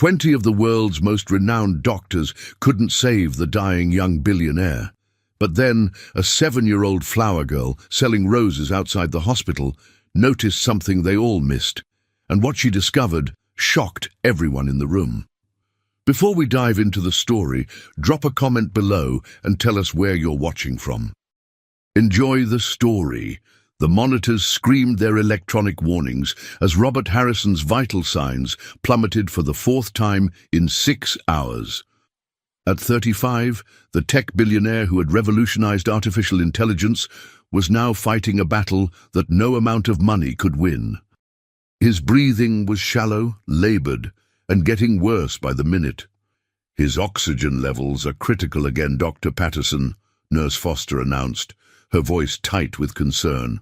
20 of the world's most renowned doctors couldn't save the dying young billionaire. But then, a 7-year-old flower girl selling roses outside the hospital noticed something they all missed, and what she discovered shocked everyone in the room. Before we dive into the story, drop a comment below and tell us where you're watching from. Enjoy the story. The monitors screamed their electronic warnings as Robert Harrison's vital signs plummeted for the 4th time in 6 hours. At 35, the tech billionaire who had revolutionized artificial intelligence was now fighting a battle that no amount of money could win. His breathing was shallow, labored, and getting worse by the minute. "His oxygen levels are critical again, Dr. Patterson," Nurse Foster announced, her voice tight with concern.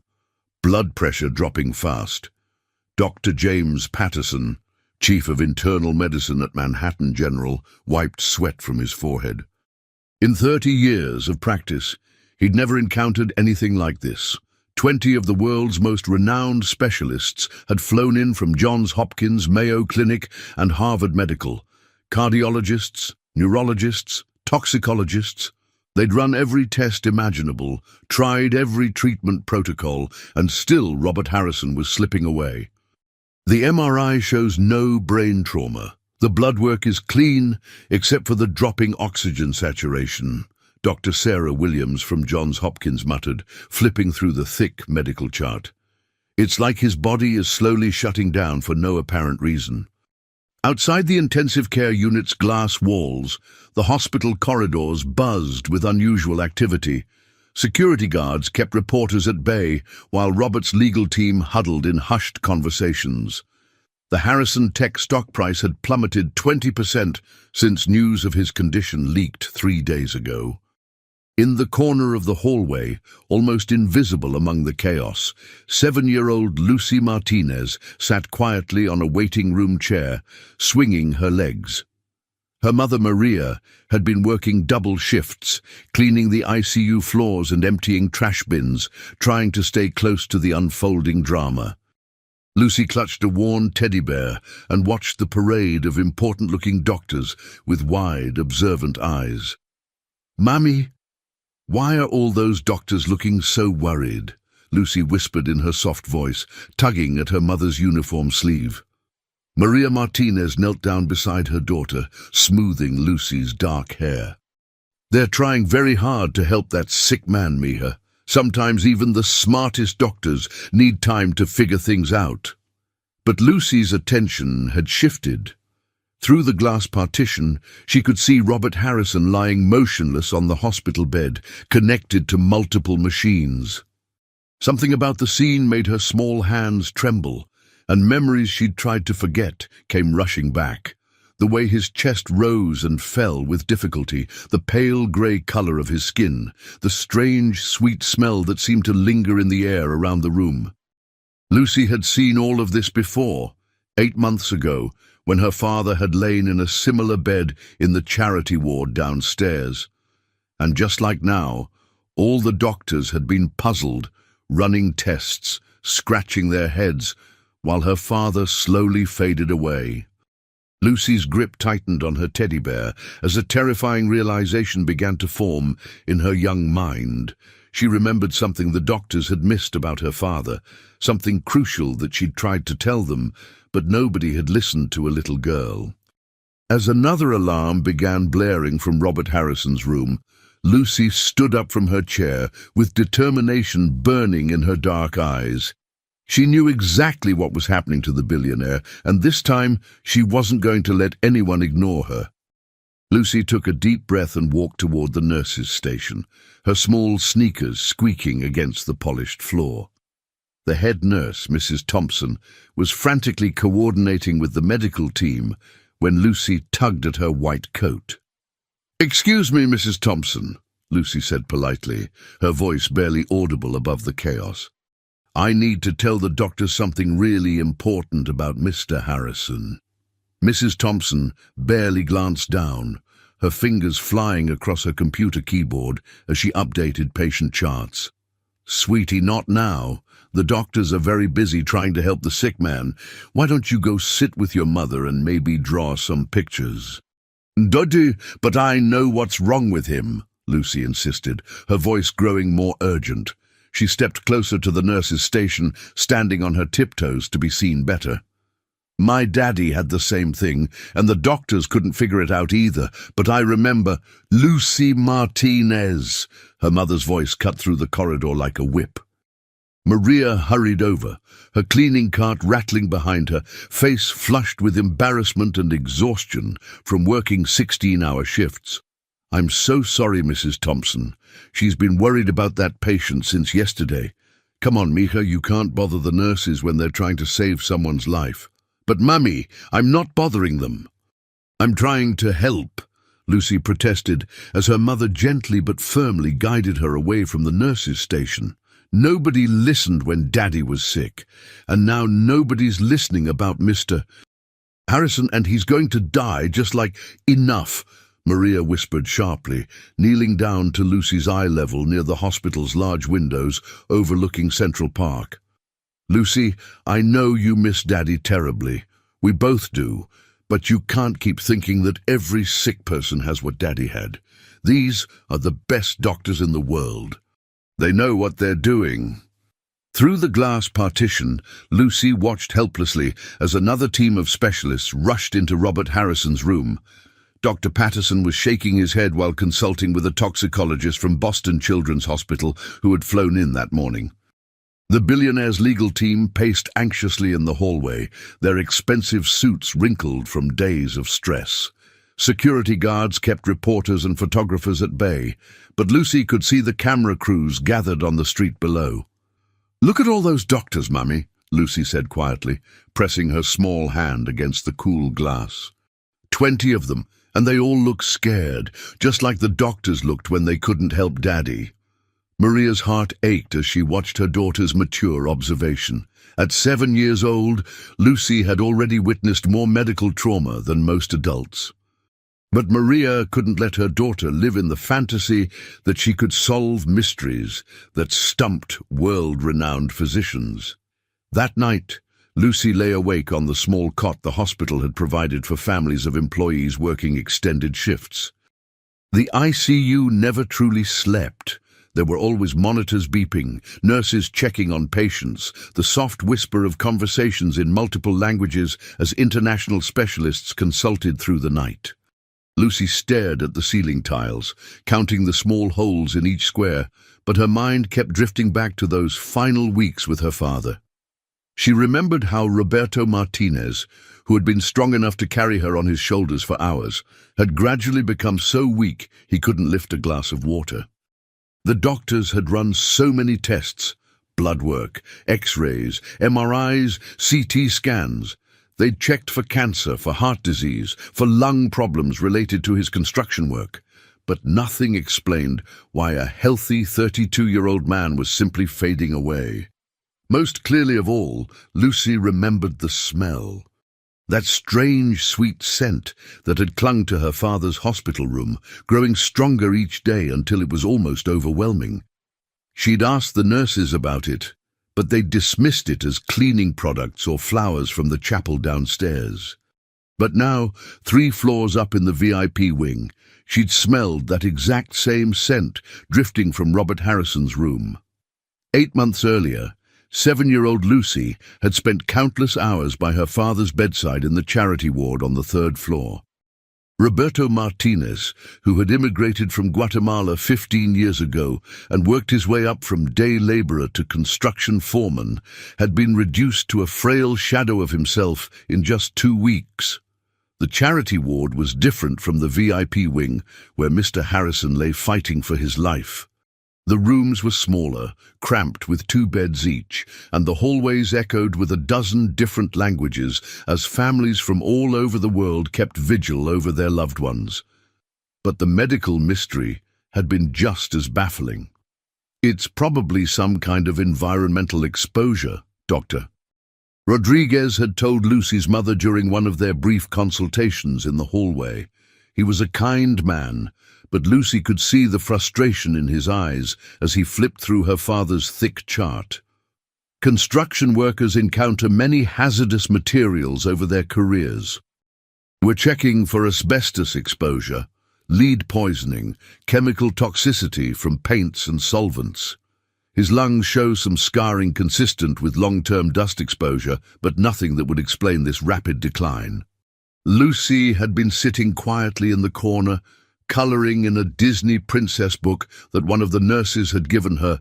"Blood pressure dropping fast." Dr. James Patterson, Chief of Internal Medicine at Manhattan General, wiped sweat from his forehead. In 30 years of practice, he'd never encountered anything like this. 20 of the world's most renowned specialists had flown in from Johns Hopkins, Mayo Clinic, and Harvard Medical. Cardiologists, neurologists, toxicologists. They'd run every test imaginable, tried every treatment protocol, and still Robert Harrison was slipping away. The MRI shows no brain trauma. The blood work is clean, except for the dropping oxygen saturation, Dr. Sarah Williams from Johns Hopkins muttered, flipping through the thick medical chart. "It's like his body is slowly shutting down for no apparent reason." Outside the intensive care unit's glass walls, the hospital corridors buzzed with unusual activity. Security guards kept reporters at bay, while Robert's legal team huddled in hushed conversations. The Harrison Tech stock price had plummeted 20% since news of his condition leaked 3 days ago. In the corner of the hallway, almost invisible among the chaos, 7-year-old Lucy Martinez sat quietly on a waiting room chair, swinging her legs. Her mother Maria had been working double shifts, cleaning the ICU floors and emptying trash bins, trying to stay close to the unfolding drama. Lucy clutched a worn teddy bear and watched the parade of important-looking doctors with wide, observant eyes. "Mommy, why are all those doctors looking so worried?" Lucy whispered in her soft voice, tugging at her mother's uniform sleeve. Maria Martinez knelt down beside her daughter, smoothing Lucy's dark hair. "They're trying very hard to help that sick man, Mija. Sometimes even the smartest doctors need time to figure things out." But Lucy's attention had shifted. Through the glass partition, she could see Robert Harrison lying motionless on the hospital bed, connected to multiple machines. Something about the scene made her small hands tremble, and memories she'd tried to forget came rushing back. The way his chest rose and fell with difficulty, the pale grey colour of his skin, the strange, sweet smell that seemed to linger in the air around the room. Lucy had seen all of this before, 8 months ago, when her father had lain in a similar bed in the charity ward downstairs. And just like now, all the doctors had been puzzled, running tests, scratching their heads, while her father slowly faded away. Lucy's grip tightened on her teddy bear as a terrifying realization began to form in her young mind. She remembered something the doctors had missed about her father, something crucial that she'd tried to tell them, but nobody had listened to a little girl. As another alarm began blaring from Robert Harrison's room, Lucy stood up from her chair with determination burning in her dark eyes. She knew exactly what was happening to the billionaire, and this time she wasn't going to let anyone ignore her. Lucy took a deep breath and walked toward the nurse's station, her small sneakers squeaking against the polished floor. The head nurse, Mrs. Thompson, was frantically coordinating with the medical team when Lucy tugged at her white coat. "Excuse me, Mrs. Thompson," Lucy said politely, her voice barely audible above the chaos. "I need to tell the doctor something really important about Mr. Harrison." Mrs. Thompson barely glanced down, her fingers flying across her computer keyboard as she updated patient charts. Sweetie, not now. The doctors are very busy trying to help the sick man. Why don't you go sit with your mother and maybe draw some pictures? Daddy, but I know what's wrong with him, Lucy insisted, her voice growing more urgent. She stepped closer to the nurse's station, standing on her tiptoes to be seen better. My daddy had the same thing, and the doctors couldn't figure it out either, but I remember Lucy Martinez. Her mother's voice cut through the corridor like a whip. Maria hurried over, her cleaning cart rattling behind her, face flushed with embarrassment and exhaustion from working 16-hour shifts. I'm so sorry, Mrs. Thompson. She's been worried about that patient since yesterday. Come on, Mija, you can't bother the nurses when they're trying to save someone's life. But, Mummy, I'm not bothering them. I'm trying to help, Lucy protested as her mother gently but firmly guided her away from the nurses' station. Nobody listened when Daddy was sick, and now nobody's listening about Mr. Harrison, and he's going to die just like enough, Maria whispered sharply, kneeling down to Lucy's eye level near the hospital's large windows overlooking Central Park. Lucy, I know you miss Daddy terribly. We both do, but you can't keep thinking that every sick person has what Daddy had. These are the best doctors in the world. They know what they're doing. Through the glass partition, Lucy watched helplessly as another team of specialists rushed into Robert Harrison's room. Dr. Patterson was shaking his head while consulting with a toxicologist from Boston Children's Hospital who had flown in that morning. The billionaire's legal team paced anxiously in the hallway, their expensive suits wrinkled from days of stress. Security guards kept reporters and photographers at bay, but Lucy could see the camera crews gathered on the street below. Look at all those doctors, Mummy, Lucy said quietly, pressing her small hand against the cool glass. 20 of them, and they all look scared, just like the doctors looked when they couldn't help Daddy. Maria's heart ached as she watched her daughter's mature observation. At 7 years old, Lucy had already witnessed more medical trauma than most adults. But Maria couldn't let her daughter live in the fantasy that she could solve mysteries that stumped world-renowned physicians. That night, Lucy lay awake on the small cot the hospital had provided for families of employees working extended shifts. The ICU never truly slept. There were always monitors beeping, nurses checking on patients, the soft whisper of conversations in multiple languages as international specialists consulted through the night. Lucy stared at the ceiling tiles, counting the small holes in each square, but her mind kept drifting back to those final weeks with her father. She remembered how Roberto Martinez, who had been strong enough to carry her on his shoulders for hours, had gradually become so weak he couldn't lift a glass of water. The doctors had run so many tests, blood work, X-rays, MRIs, CT scans. They'd checked for cancer, for heart disease, for lung problems related to his construction work, but nothing explained why a healthy 32-year-old man was simply fading away. Most clearly of all, Lucy remembered the smell. That strange, sweet scent that had clung to her father's hospital room, growing stronger each day until it was almost overwhelming. She'd asked the nurses about it, but they dismissed it as cleaning products or flowers from the chapel downstairs. But now, 3 floors up in the VIP wing, she'd smelled that exact same scent drifting from Robert Harrison's room. 8 months earlier, 7-year-old Lucy had spent countless hours by her father's bedside in the charity ward on the 3rd floor. Roberto Martinez, who had immigrated from Guatemala 15 years ago and worked his way up from day laborer to construction foreman, had been reduced to a frail shadow of himself in just 2 weeks. The charity ward was different from the VIP wing, where Mr. Harrison lay fighting for his life. The rooms were smaller, cramped with 2 beds each, and the hallways echoed with a dozen different languages as families from all over the world kept vigil over their loved ones. But the medical mystery had been just as baffling. It's probably some kind of environmental exposure, Doctor. Rodriguez had told Lucy's mother during one of their brief consultations in the hallway. He was a kind man, but Lucy could see the frustration in his eyes as he flipped through her father's thick chart. Construction workers encounter many hazardous materials over their careers. We're checking for asbestos exposure, lead poisoning, chemical toxicity from paints and solvents. His lungs show some scarring consistent with long-term dust exposure, but nothing that would explain this rapid decline. Lucy had been sitting quietly in the corner, coloring in a Disney princess book that one of the nurses had given her,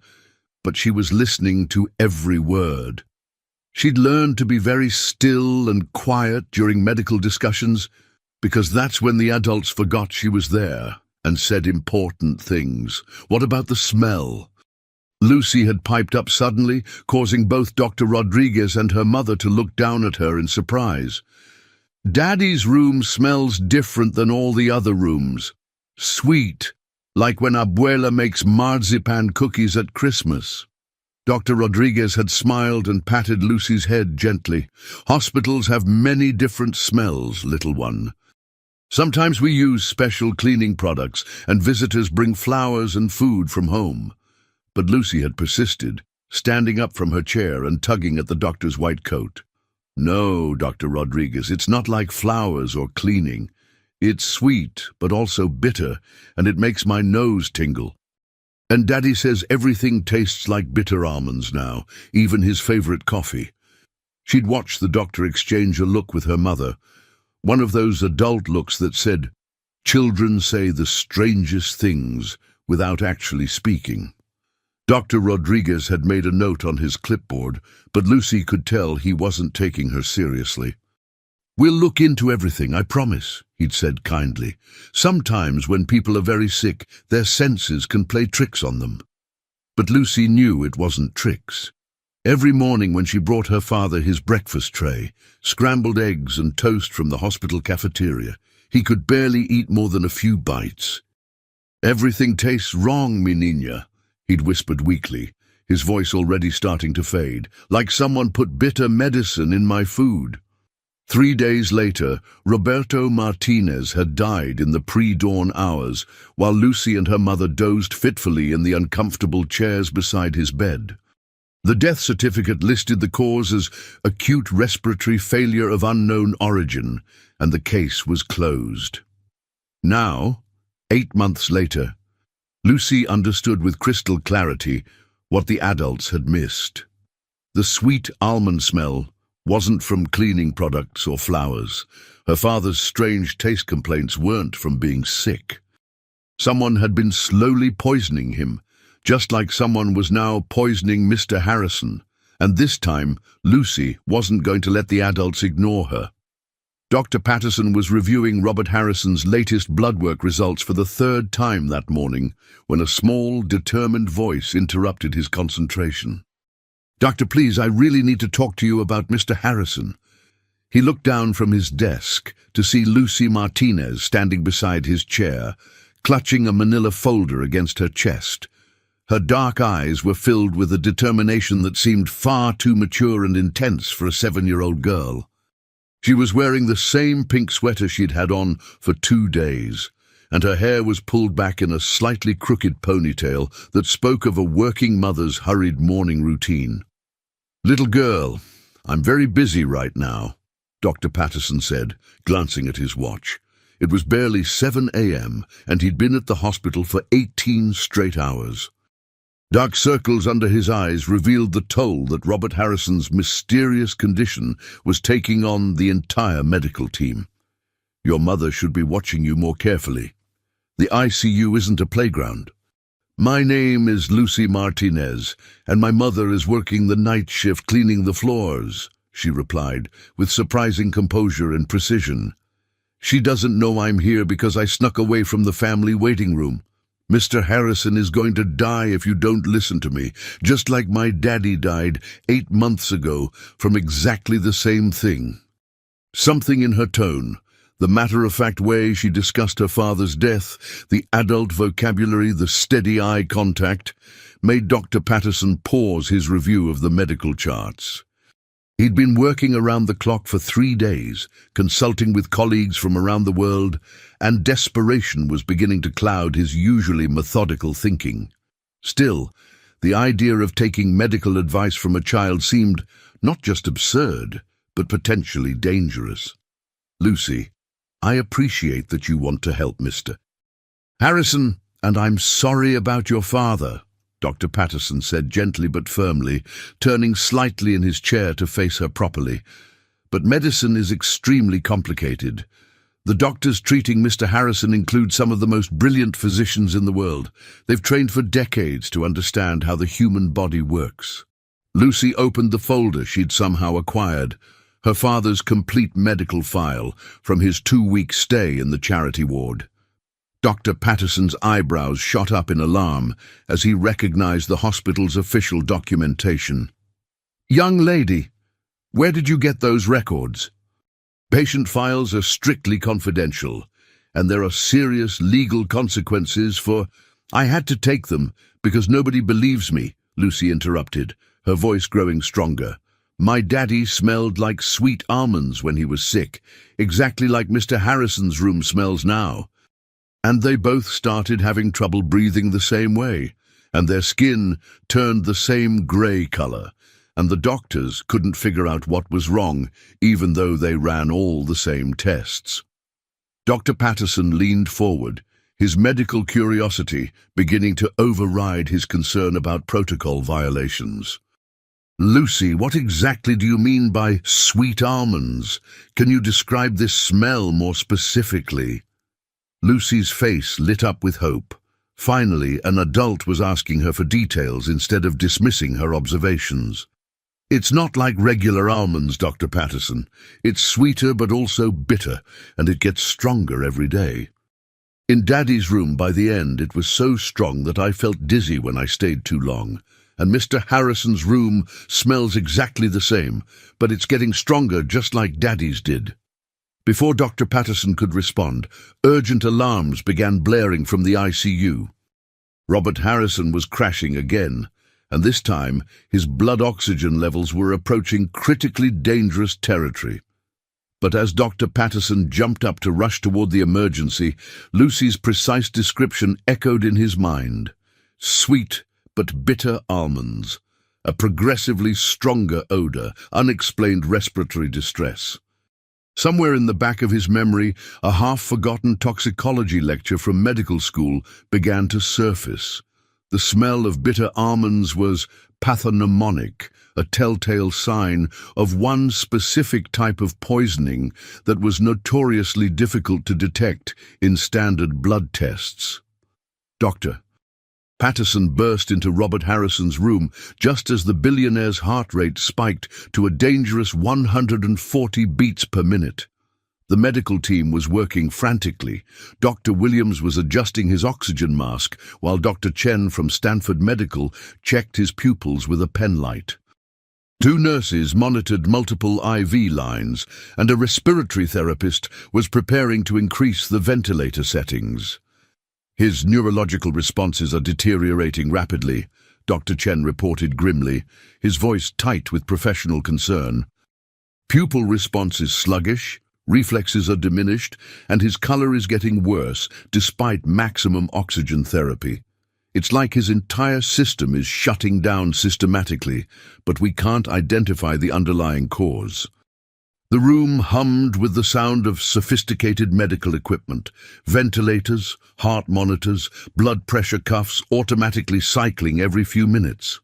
but she was listening to every word. She'd learned to be very still and quiet during medical discussions, because that's when the adults forgot she was there and said important things. What about the smell? Lucy had piped up suddenly, causing both Dr. Rodriguez and her mother to look down at her in surprise. Daddy's room smells different than all the other rooms. Sweet, like when Abuela makes marzipan cookies at Christmas. Dr. Rodriguez had smiled and patted Lucy's head gently. Hospitals have many different smells, little one. Sometimes we use special cleaning products, and visitors bring flowers and food from home. But Lucy had persisted, standing up from her chair and tugging at the doctor's white coat. No, Dr. Rodriguez, it's not like flowers or cleaning. It's sweet, but also bitter, and it makes my nose tingle. And Daddy says everything tastes like bitter almonds now, even his favorite coffee. She'd watched the doctor exchange a look with her mother, one of those adult looks that said, "Children say the strangest things without actually speaking." Dr. Rodriguez had made a note on his clipboard, but Lucy could tell he wasn't taking her seriously. "We'll look into everything, I promise," he'd said kindly. "Sometimes when people are very sick, their senses can play tricks on them." But Lucy knew it wasn't tricks. Every morning when she brought her father his breakfast tray, scrambled eggs and toast from the hospital cafeteria, he could barely eat more than a few bites. "Everything tastes wrong, mi niña," he'd whispered weakly, his voice already starting to fade, "like someone put bitter medicine in my food." 3 days later, Roberto Martinez had died in the pre-dawn hours, while Lucy and her mother dozed fitfully in the uncomfortable chairs beside his bed. The death certificate listed the cause as acute respiratory failure of unknown origin, and the case was closed. Now, 8 months later, Lucy understood with crystal clarity what the adults had missed. The sweet almond smell wasn't from cleaning products or flowers. Her father's strange taste complaints weren't from being sick. Someone had been slowly poisoning him, just like someone was now poisoning Mr. Harrison, and this time Lucy wasn't going to let the adults ignore her. Dr. Patterson was reviewing Robert Harrison's latest blood work results for the 3rd time that morning when a small, determined voice interrupted his concentration. "Doctor, please, I really need to talk to you about Mr. Harrison." He looked down from his desk to see Lucy Martinez standing beside his chair, clutching a manila folder against her chest. Her dark eyes were filled with a determination that seemed far too mature and intense for a 7-year-old girl. She was wearing the same pink sweater she'd had on for 2 days, and her hair was pulled back in a slightly crooked ponytail that spoke of a working mother's hurried morning routine. "Little girl, I'm very busy right now," Dr. Patterson said, glancing at his watch. It was barely 7 a.m., and he'd been at the hospital for 18 straight hours. Dark circles under his eyes revealed the toll that Robert Harrison's mysterious condition was taking on the entire medical team. "Your mother should be watching you more carefully. The ICU isn't a playground." "My name is Lucy Martinez, and my mother is working the night shift cleaning the floors," she replied, with surprising composure and precision. "She doesn't know I'm here because I snuck away from the family waiting room. Mr. Harrison is going to die if you don't listen to me, just like my daddy died 8 months ago from exactly the same thing." Something in her tone, the matter-of-fact way she discussed her father's death, the adult vocabulary, the steady eye contact, made Dr. Patterson pause his review of the medical charts. He'd been working around the clock for 3 days, consulting with colleagues from around the world, and desperation was beginning to cloud his usually methodical thinking. Still, the idea of taking medical advice from a child seemed not just absurd, but potentially dangerous. "Lucy, I appreciate that you want to help Mr. Harrison, and I'm sorry about your father," Dr. Patterson said gently but firmly, turning slightly in his chair to face her properly. "But medicine is extremely complicated. The doctors treating Mr. Harrison include some of the most brilliant physicians in the world. They've trained for decades to understand how the human body works." Lucy opened the folder she'd somehow acquired, her father's complete medical file from his 2-week stay in the charity ward. Dr. Patterson's eyebrows shot up in alarm as he recognized the hospital's official documentation. "Young lady, where did you get those records? Patient files are strictly confidential, and there are serious legal consequences for—" "I had to take them because nobody believes me," Lucy interrupted, her voice growing stronger. "My daddy smelled like sweet almonds when he was sick, exactly like Mr. Harrison's room smells now. And they both started having trouble breathing the same way, and their skin turned the same grey color, and the doctors couldn't figure out what was wrong, even though they ran all the same tests." Dr. Patterson leaned forward, his medical curiosity beginning to override his concern about protocol violations. "Lucy, what exactly do you mean by sweet almonds? Can you describe this smell more specifically?" Lucy's face lit up with hope. Finally, an adult was asking her for details instead of dismissing her observations. "It's not like regular almonds, Dr. Patterson. It's sweeter but also bitter, and it gets stronger every day. In Daddy's room, by the end, it was so strong that I felt dizzy when I stayed too long. And Mr. Harrison's room smells exactly the same, but it's getting stronger just like Daddy's did." Before Dr. Patterson could respond, urgent alarms began blaring from the ICU. Robert Harrison was crashing again, and this time his blood oxygen levels were approaching critically dangerous territory. But as Dr. Patterson jumped up to rush toward the emergency, Lucy's precise description echoed in his mind. Sweet but bitter almonds, a progressively stronger odor, unexplained respiratory distress. Somewhere in the back of his memory, a half-forgotten toxicology lecture from medical school began to surface. The smell of bitter almonds was pathognomonic, a telltale sign of one specific type of poisoning that was notoriously difficult to detect in standard blood tests. "Doctor." Patterson burst into Robert Harrison's room just as the billionaire's heart rate spiked to a dangerous 140 beats per minute. The medical team was working frantically. Dr. Williams was adjusting his oxygen mask, while Dr. Chen from Stanford Medical checked his pupils with a penlight. 2 nurses monitored multiple IV lines, and a respiratory therapist was preparing to increase the ventilator settings. "His neurological responses are deteriorating rapidly," Dr. Chen reported grimly, his voice tight with professional concern. "Pupil response is sluggish, reflexes are diminished, and his color is getting worse despite maximum oxygen therapy. It's like his entire system is shutting down systematically, but we can't identify the underlying cause." The room hummed with the sound of sophisticated medical equipment, ventilators, heart monitors, blood pressure cuffs automatically cycling every few minutes.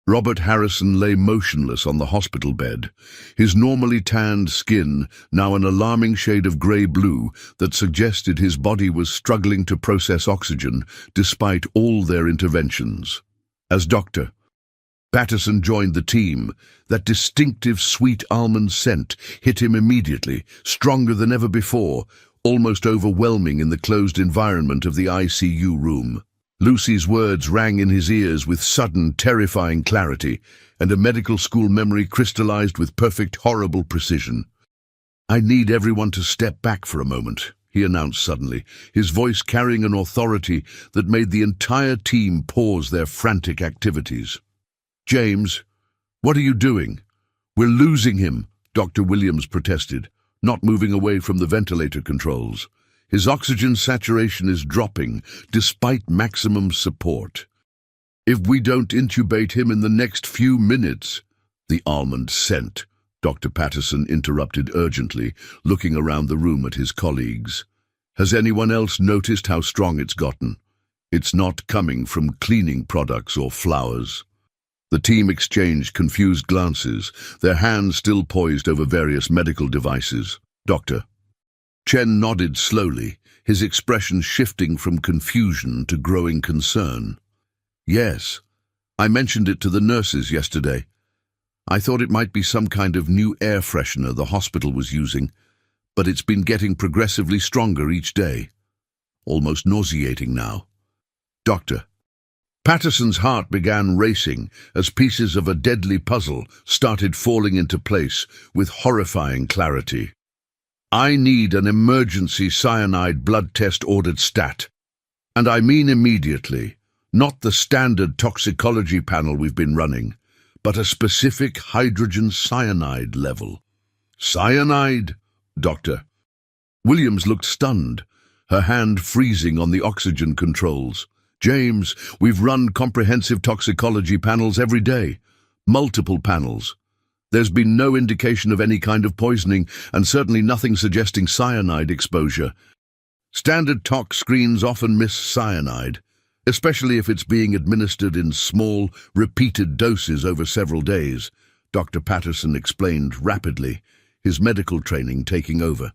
Robert Harrison lay motionless on the hospital bed, his normally tanned skin now an alarming shade of grey-blue that suggested his body was struggling to process oxygen despite all their interventions. As Dr. Patterson joined the team, that distinctive sweet almond scent hit him immediately, stronger than ever before, almost overwhelming in the closed environment of the ICU room. Lucy's words rang in his ears with sudden, terrifying clarity, and a medical school memory crystallized with perfect, horrible precision. "I need everyone to step back for a moment," he announced suddenly, his voice carrying an authority that made the entire team pause their frantic activities. "James, what are you doing? "We're losing him," Dr. Williams protested, not moving away from the ventilator controls. "His oxygen saturation is dropping, despite maximum support. If we don't intubate him in the next few minutes—" "The almond scent," Dr. Patterson interrupted urgently, looking around the room at his colleagues. "Has anyone else noticed how strong it's gotten? It's not coming from cleaning products or flowers." The team exchanged confused glances, their hands still poised over various medical devices. "Doctor." Chen nodded slowly, his expression shifting from confusion to growing concern. "Yes, I mentioned it to the nurses yesterday. I thought it might be some kind of new air freshener the hospital was using, but it's been getting progressively stronger each day. Almost nauseating now." "Doctor." Patterson's heart began racing as pieces of a deadly puzzle started falling into place with horrifying clarity. "I need an emergency cyanide blood test ordered stat. And I mean immediately, not the standard toxicology panel we've been running, but a specific hydrogen cyanide level." "Cyanide, Doctor?" Williams looked stunned, her hand freezing on the oxygen controls. "James, we've run comprehensive toxicology panels every day. Multiple panels. There's been no indication of any kind of poisoning, and certainly nothing suggesting cyanide exposure. Standard tox screens often miss cyanide, especially if it's being administered in small, repeated doses over several days," Dr. Patterson explained rapidly, his medical training taking over.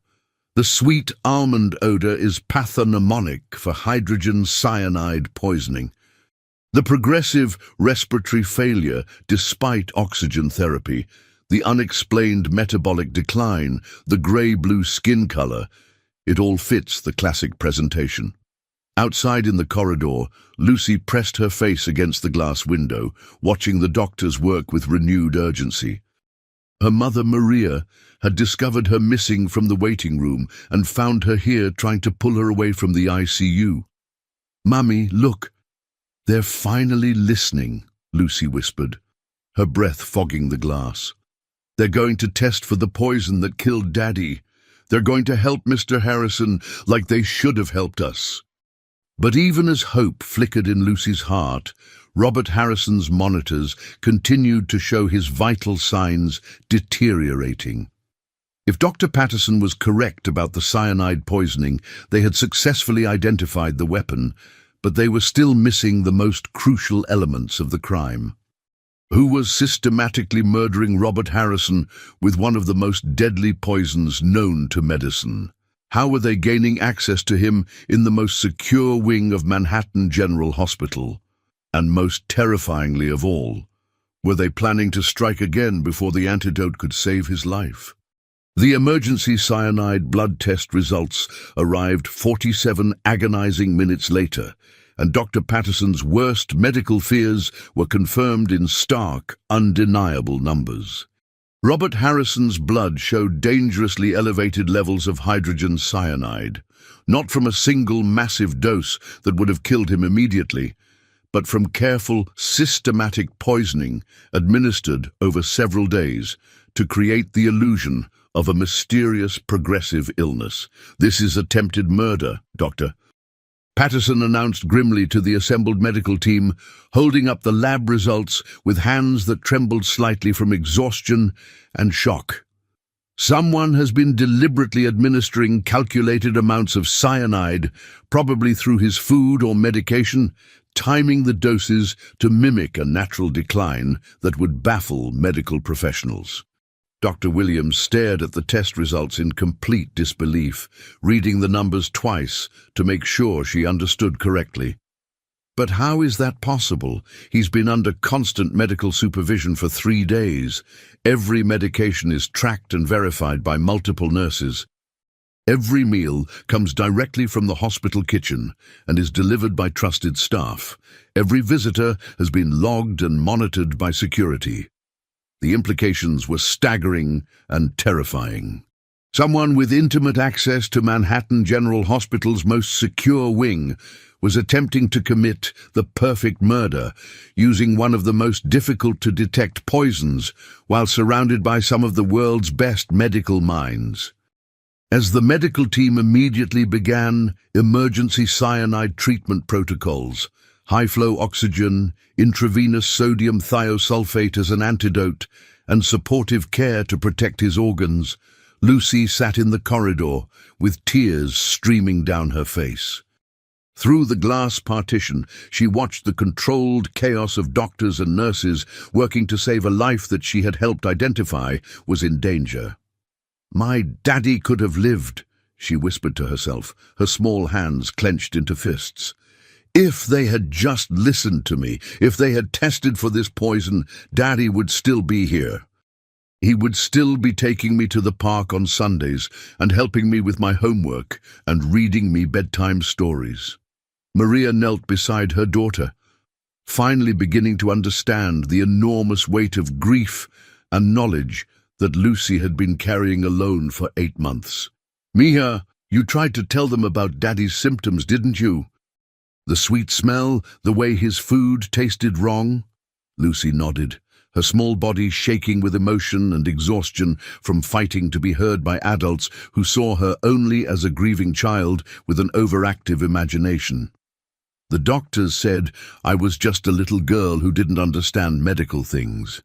"The sweet almond odor is pathognomonic for hydrogen cyanide poisoning. The progressive respiratory failure despite oxygen therapy, the unexplained metabolic decline, the grey-blue skin color, it all fits the classic presentation." Outside in the corridor, Lucy pressed her face against the glass window, watching the doctors work with renewed urgency. Her mother, Maria, had discovered her missing from the waiting room and found her here trying to pull her away from the ICU. "Mummy, look. They're finally listening," Lucy whispered, her breath fogging the glass. "They're going to test for the poison that killed Daddy. They're going to help Mr. Harrison like they should have helped us." But even as hope flickered in Lucy's heart, Robert Harrison's monitors continued to show his vital signs deteriorating. If Dr. Patterson was correct about the cyanide poisoning, they had successfully identified the weapon, but they were still missing the most crucial elements of the crime. Who was systematically murdering Robert Harrison with one of the most deadly poisons known to medicine? How were they gaining access to him in the most secure wing of Manhattan General Hospital? And most terrifyingly of all, were they planning to strike again before the antidote could save his life? The emergency cyanide blood test results arrived 47 agonizing minutes later, and Dr. Patterson's worst medical fears were confirmed in stark, undeniable numbers. Robert Harrison's blood showed dangerously elevated levels of hydrogen cyanide, not from a single massive dose that would have killed him immediately, but from careful, systematic poisoning administered over several days to create the illusion of a mysterious progressive illness. "This is attempted murder, Doctor," Patterson announced grimly to the assembled medical team, holding up the lab results with hands that trembled slightly from exhaustion and shock. "Someone has been deliberately administering calculated amounts of cyanide, probably through his food or medication, timing the doses to mimic a natural decline that would baffle medical professionals." Dr. Williams stared at the test results in complete disbelief, reading the numbers twice to make sure she understood correctly. "But how is that possible? He's been under constant medical supervision for 3 days. Every medication is tracked and verified by multiple nurses. Every meal comes directly from the hospital kitchen and is delivered by trusted staff. Every visitor has been logged and monitored by security." The implications were staggering and terrifying. Someone with intimate access to Manhattan General Hospital's most secure wing was attempting to commit the perfect murder, using one of the most difficult-to-detect poisons while surrounded by some of the world's best medical minds. As the medical team immediately began emergency cyanide treatment protocols, high-flow oxygen, intravenous sodium thiosulfate as an antidote, and supportive care to protect his organs, Lucy sat in the corridor with tears streaming down her face. Through the glass partition, she watched the controlled chaos of doctors and nurses working to save a life that she had helped identify was in danger. "My daddy could have lived," she whispered to herself, her small hands clenched into fists. "If they had just listened to me, if they had tested for this poison, Daddy would still be here. He would still be taking me to the park on Sundays and helping me with my homework and reading me bedtime stories." Maria knelt beside her daughter, finally beginning to understand the enormous weight of grief and knowledge that Lucy had been carrying alone for 8 months. "Mia, you tried to tell them about Daddy's symptoms, didn't you? The sweet smell, the way his food tasted wrong?" Lucy nodded, her small body shaking with emotion and exhaustion from fighting to be heard by adults who saw her only as a grieving child with an overactive imagination. "The doctors said I was just a little girl who didn't understand medical things.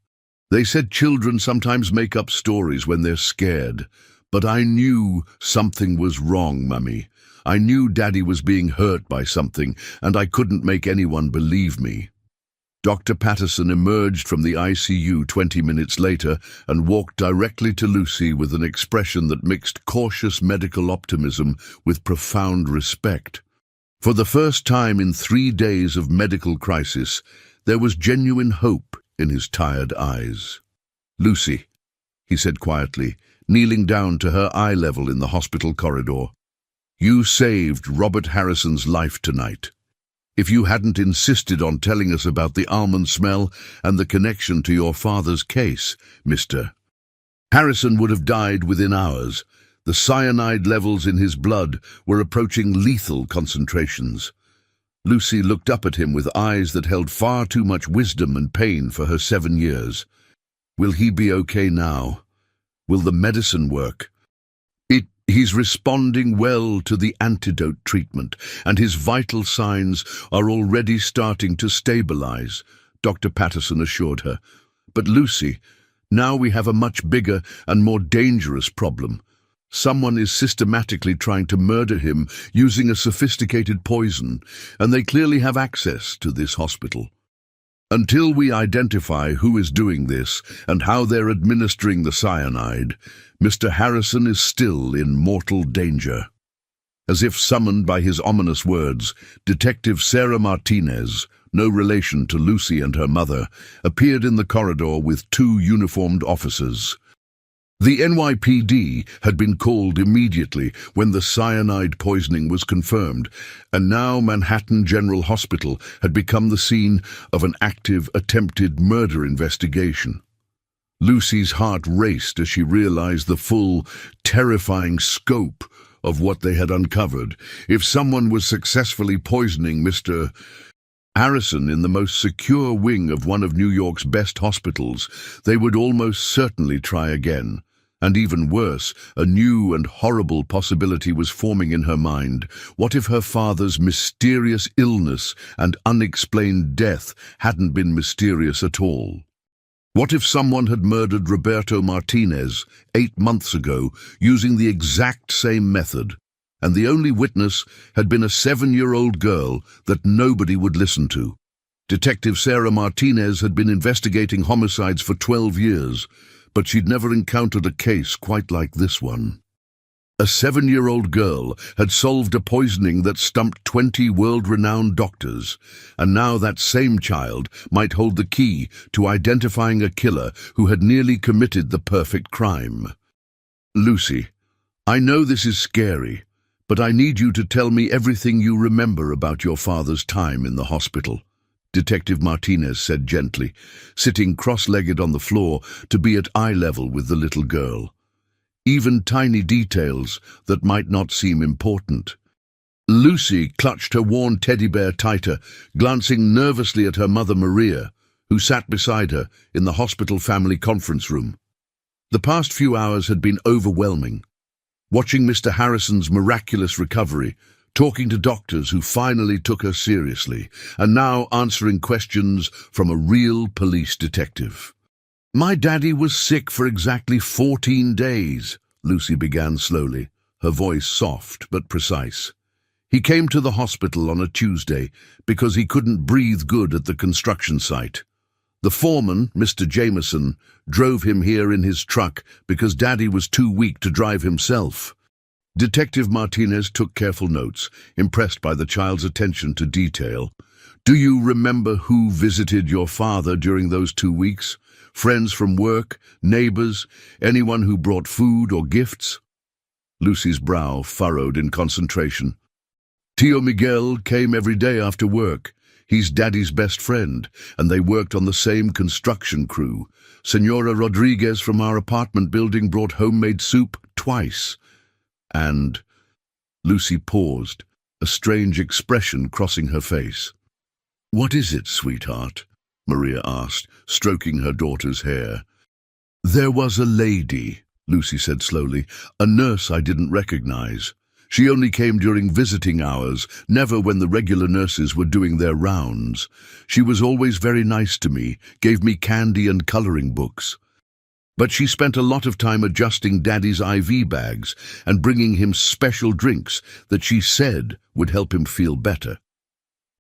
They said children sometimes make up stories when they're scared. But I knew something was wrong, Mummy. I knew Daddy was being hurt by something, and I couldn't make anyone believe me." Dr. Patterson emerged from the ICU 20 minutes later and walked directly to Lucy with an expression that mixed cautious medical optimism with profound respect. For the first time in 3 days of medical crisis, there was genuine hope in his tired eyes. "Lucy," he said quietly, kneeling down to her eye level in the hospital corridor, "you saved Robert Harrison's life tonight. If you hadn't insisted on telling us about the almond smell and the connection to your father's case, Mr. Harrison would have died within hours. The cyanide levels in his blood were approaching lethal concentrations." Lucy looked up at him with eyes that held far too much wisdom and pain for her 7 years. "Will he be okay now? Will the medicine work?" He's responding well to the antidote treatment, and his vital signs are already starting to stabilize," Dr. Patterson assured her. "But Lucy, now we have a much bigger and more dangerous problem. Someone is systematically trying to murder him using a sophisticated poison, and they clearly have access to this hospital. Until we identify who is doing this and how they're administering the cyanide, Mr. Harrison is still in mortal danger." As if summoned by his ominous words, Detective Sarah Martinez, no relation to Lucy and her mother, appeared in the corridor with 2 uniformed officers. The NYPD had been called immediately when the cyanide poisoning was confirmed, and now Manhattan General Hospital had become the scene of an active, attempted murder investigation. Lucy's heart raced as she realized the full, terrifying scope of what they had uncovered. If someone was successfully poisoning Mr. Harrison in the most secure wing of one of New York's best hospitals, they would almost certainly try again. And even worse, a new and horrible possibility was forming in her mind. What if her father's mysterious illness and unexplained death hadn't been mysterious at all? What if someone had murdered Roberto Martinez 8 months ago using the exact same method, and the only witness had been a 7-year-old girl that nobody would listen to? Detective Sarah Martinez had been investigating homicides for 12 years, but she'd never encountered a case quite like this one. A 7-year-old girl had solved a poisoning that stumped 20 world-renowned doctors, and now that same child might hold the key to identifying a killer who had nearly committed the perfect crime. "Lucy, I know this is scary, but I need you to tell me everything you remember about your father's time in the hospital," Detective Martinez said gently, sitting cross-legged on the floor to be at eye level with the little girl. "Even tiny details that might not seem important." Lucy clutched her worn teddy bear tighter, glancing nervously at her mother Maria, who sat beside her in the hospital family conference room. The past few hours had been overwhelming. Watching Mr. Harrison's miraculous recovery, talking to doctors who finally took her seriously, and now answering questions from a real police detective. "My daddy was sick for exactly 14 days, Lucy began slowly, her voice soft but precise. He came to the hospital on a Tuesday because he couldn't breathe good at the construction site. The foreman, Mr. Jameson, drove him here in his truck because Daddy was too weak to drive himself." Detective Martinez took careful notes, impressed by the child's attention to detail. "Do you remember who visited your father during those 2 weeks? Friends from work, neighbors, anyone who brought food or gifts?" Lucy's brow furrowed in concentration. "Tio Miguel came every day after work. He's Daddy's best friend, and they worked on the same construction crew. Senora Rodriguez from our apartment building brought homemade soup twice. And—" Lucy paused, a strange expression crossing her face. "What is it, sweetheart?" Maria asked, stroking her daughter's hair. "There was a lady," Lucy said slowly, "a nurse I didn't recognize. She only came during visiting hours, never when the regular nurses were doing their rounds. She was always very nice to me, gave me candy and coloring books. But she spent a lot of time adjusting Daddy's IV bags and bringing him special drinks that she said would help him feel better."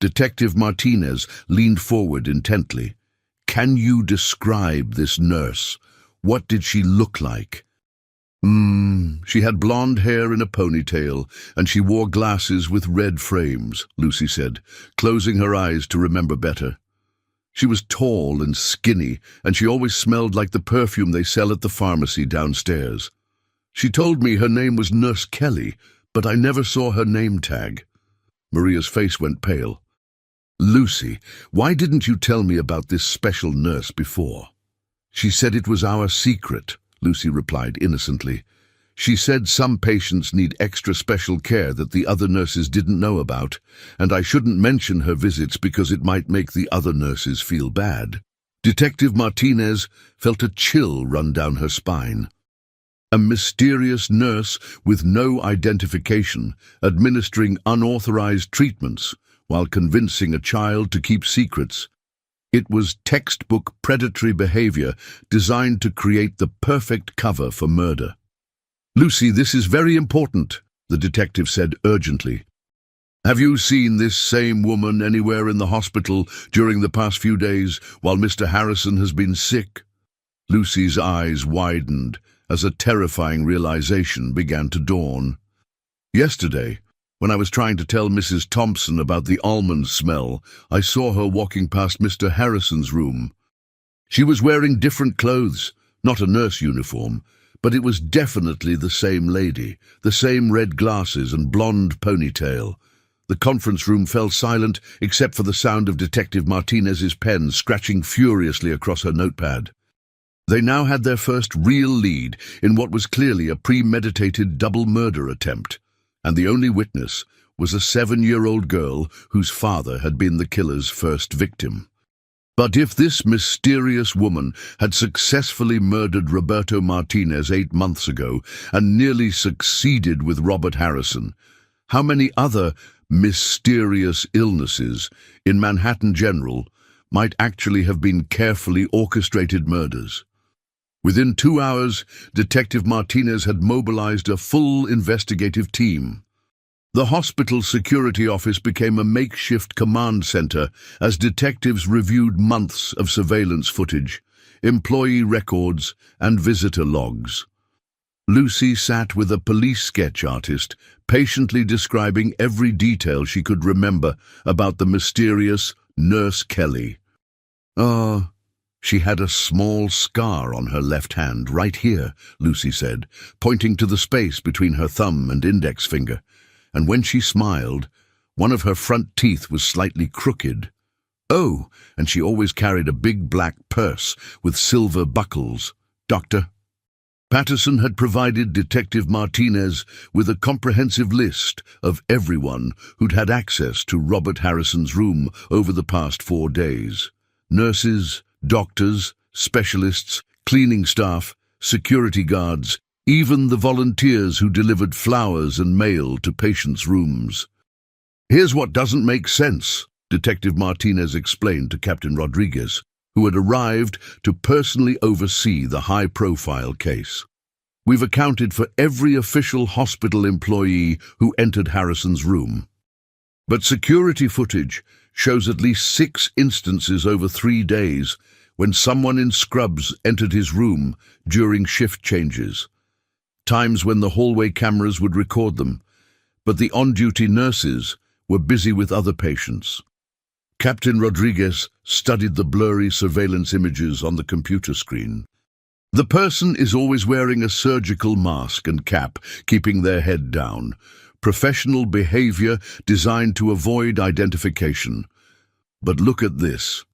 Detective Martinez leaned forward intently. "Can you describe this nurse? What did she look like?" She had blonde hair in a ponytail, and she wore glasses with red frames," Lucy said, closing her eyes to remember better. "She was tall and skinny, and she always smelled like the perfume they sell at the pharmacy downstairs. She told me her name was Nurse Kelly, but I never saw her name tag." Maria's face went pale. "Lucy, why didn't you tell me about this special nurse before?" "She said it was our secret," Lucy replied innocently. "She said some patients need extra special care that the other nurses didn't know about, and I shouldn't mention her visits because it might make the other nurses feel bad." Detective Martinez felt a chill run down her spine. A mysterious nurse with no identification, administering unauthorized treatments while convincing a child to keep secrets. It was textbook predatory behavior designed to create the perfect cover for murder. "Lucy, this is very important," the detective said urgently. "Have you seen this same woman anywhere in the hospital during the past few days while Mr. Harrison has been sick?" Lucy's eyes widened as a terrifying realization began to dawn. "Yesterday, when I was trying to tell Mrs. Thompson about the almond smell, I saw her walking past Mr. Harrison's room. She was wearing different clothes, not a nurse uniform, but it was definitely the same lady, the same red glasses and blonde ponytail." The conference room fell silent except for the sound of Detective Martinez's pen scratching furiously across her notepad. They now had their first real lead in what was clearly a premeditated double murder attempt, and the only witness was a 7-year-old girl whose father had been the killer's first victim. But if this mysterious woman had successfully murdered Roberto Martinez 8 months ago and nearly succeeded with Robert Harrison, how many other mysterious illnesses in Manhattan General might actually have been carefully orchestrated murders? Within 2 hours, Detective Martinez had mobilized a full investigative team. The hospital security office became a makeshift command center as detectives reviewed months of surveillance footage, employee records, and visitor logs. Lucy sat with a police sketch artist, patiently describing every detail she could remember about the mysterious Nurse Kelly. She had a small scar on her left hand, right here," Lucy said, pointing to the space between her thumb and index finger. And when she smiled, one of her front teeth was slightly crooked. "Oh, and she always carried a big black purse with silver buckles. Doctor?" Patterson had provided Detective Martinez with a comprehensive list of everyone who'd had access to Robert Harrison's room over the past 4 days. Nurses, doctors, specialists, cleaning staff, security guards, even the volunteers who delivered flowers and mail to patients' rooms. "Here's what doesn't make sense," Detective Martinez explained to Captain Rodriguez, who had arrived to personally oversee the high-profile case. "We've accounted for every official hospital employee who entered Harrison's room. But security footage shows at least 6 instances over 3 days when someone in scrubs entered his room during shift changes. Times when the hallway cameras would record them, but the on-duty nurses were busy with other patients." Captain Rodriguez studied the blurry surveillance images on the computer screen. "The person is always wearing a surgical mask and cap, keeping their head down. Professional behavior designed to avoid identification. But look at this."